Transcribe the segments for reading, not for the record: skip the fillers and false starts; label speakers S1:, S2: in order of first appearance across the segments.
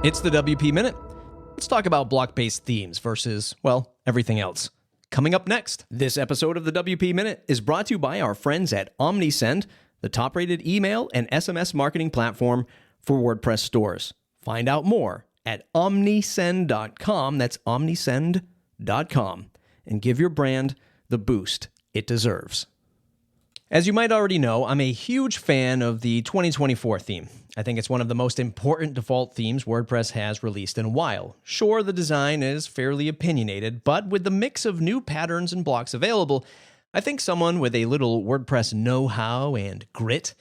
S1: It's the WP Minute. Let's talk about block-based themes versus, well, everything else. Coming up next, this episode of the WP Minute is brought to you by our friends at OmniSend, the top-rated email and SMS marketing platform for WordPress stores. Find out more at omnisend.com. That's omnisend.com. And give your brand the boost it deserves. As you might already know, I'm a huge fan of the 2024 theme. I think it's one of the most important default themes WordPress has released in a while. Sure, the design is fairly opinionated, but with the mix of new patterns and blocks available, I think someone with a little WordPress know-how and grit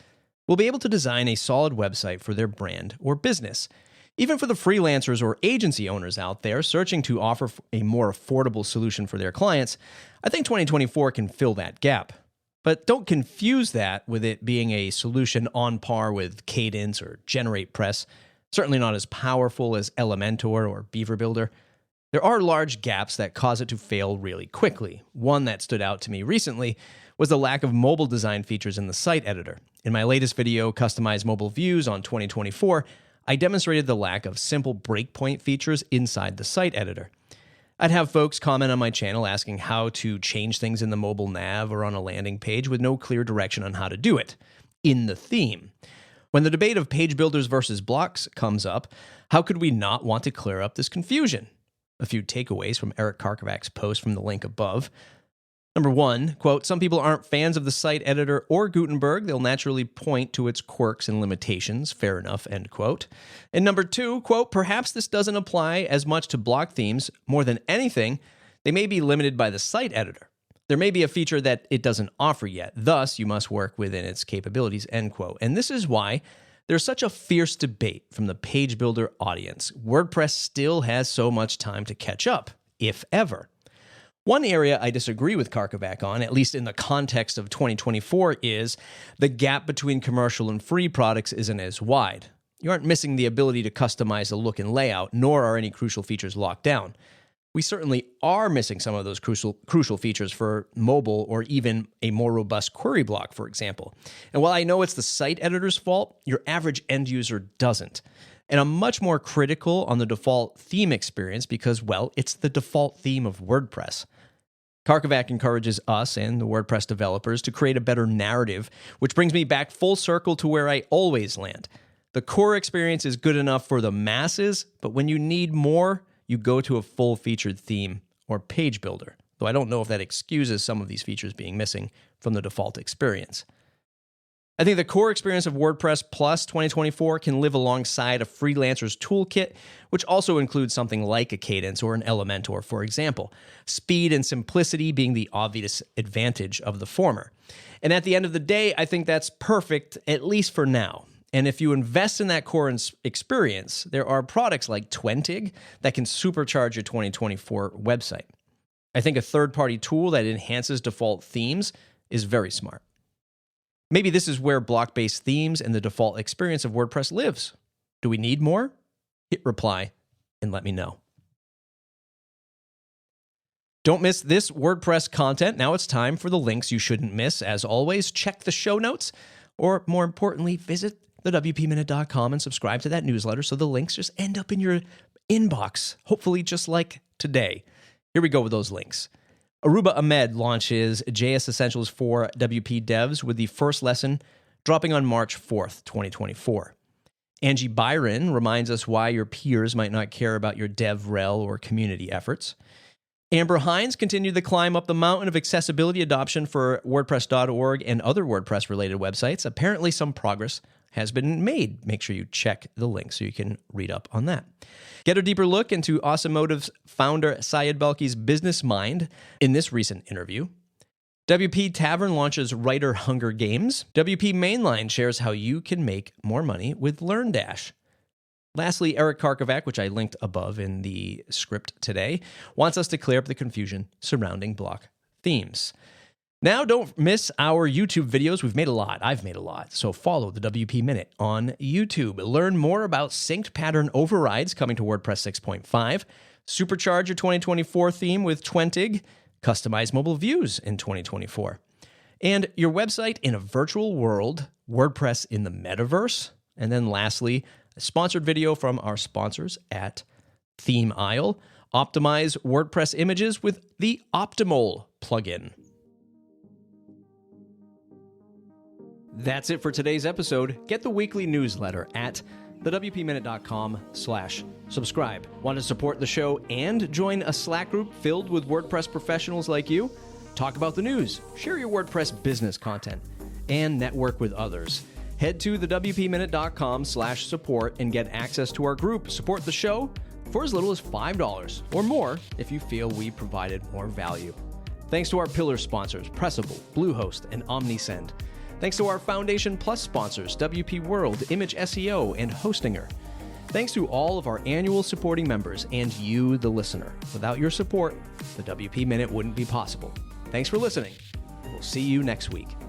S1: will be able to design a solid website for their brand or business. Even for the freelancers or agency owners out there searching to offer a more affordable solution for their clients, I think 2024 can fill that gap. But don't confuse that with it being a solution on par with Kadence or GeneratePress, certainly not as powerful as Elementor or Beaver Builder. There are large gaps that cause it to fail really quickly. One that stood out to me recently was the lack of mobile design features in the site editor. In my latest video, Customize Mobile Views on 2024, I demonstrated the lack of simple breakpoint features inside the site editor. I'd have folks comment on my channel asking how to change things in the mobile nav or on a landing page with no clear direction on how to do it in the theme. When the debate of page builders versus blocks comes up, how could we not want to clear up this confusion? A few takeaways from Eric Karkovack's post from the link above. Number one, quote, some people aren't fans of the site editor or Gutenberg. They'll naturally point to its quirks and limitations. Fair enough, end quote. And number two, quote, perhaps this doesn't apply as much to block themes. More than anything, they may be limited by the site editor. There may be a feature that it doesn't offer yet. Thus, you must work within its capabilities, end quote. And this is why there's such a fierce debate from the page builder audience. WordPress still has so much time to catch up, if ever. One area I disagree with Karkovack on, at least in the context of 2024, is the gap between commercial and free products isn't as wide. You aren't missing the ability to customize the look and layout, nor are any crucial features locked down. We certainly are missing some of those crucial features for mobile or even a more robust query block, for example. And while I know it's the site editor's fault, your average end user doesn't. And I'm much more critical on the default theme experience because, well, it's the default theme of WordPress. Karkovack encourages us and the WordPress developers to create a better narrative, which brings me back full circle to where I always land. The core experience is good enough for the masses, but when you need more, you go to a full-featured theme or page builder, though I don't know if that excuses some of these features being missing from the default experience. I think the core experience of WordPress Plus 2024 can live alongside a freelancer's toolkit, which also includes something like a Kadence or an Elementor, for example. Speed and simplicity being the obvious advantage of the former. And at the end of the day, I think that's perfect, at least for now. And if you invest in that core experience, there are products like Twintig that can supercharge your 2024 website. I think a third-party tool that enhances default themes is very smart. Maybe this is where block-based themes and the default experience of WordPress lives. Do we need more? Hit reply and let me know. Don't miss this WordPress content. Now it's time for the links you shouldn't miss. As always, check the show notes, or more importantly, visit thewpminute.com and subscribe to that newsletter so the links just end up in your inbox, hopefully just like today. Here we go with those links. Aruba Ahmed launches JS Essentials for WP Devs with the first lesson dropping on March 4th, 2024. Angie Byron reminds us why your peers might not care about your DevRel or community efforts. Amber Hines continued the climb up the mountain of accessibility adoption for WordPress.org and other WordPress-related websites. Apparently, some progress has been made. Make sure you check the link so you can read up on that. Get a deeper look into Awesomotive's founder Syed Balki's business mind in this recent interview. WP Tavern launches Writer Hunger Games. WP Mainline shares how you can make more money with LearnDash. Lastly, Eric Karkovack, which I linked above in the script today, wants us to clear up the confusion surrounding block themes. Now, don't miss our YouTube videos. We've made a lot. I've made a lot. So follow the WP Minute on YouTube. Learn more about synced pattern overrides coming to WordPress 6.5. Supercharge your 2024 theme with Twintig. Customize mobile views in 2024. And your website in a virtual world, WordPress in the metaverse. And then lastly, a sponsored video from our sponsors at Theme Isle. Optimize WordPress images with the Optimal plugin. That's it for today's episode. Get the weekly newsletter at thewpminute.com/subscribe. Want to support the show and join a Slack group filled with WordPress professionals like you? Talk about the news, share your WordPress business content, and network with others. Head to thewpminute.com/support and get access to our group. Support the show for as little as $5 or more if you feel we provided more value. Thanks to our pillar sponsors, Pressable, Bluehost, and OmniSend. Thanks to our Foundation Plus sponsors, WP World, Image SEO, and Hostinger. Thanks to all of our annual supporting members and you, the listener. Without your support, the WP Minute wouldn't be possible. Thanks for listening. We'll see you next week.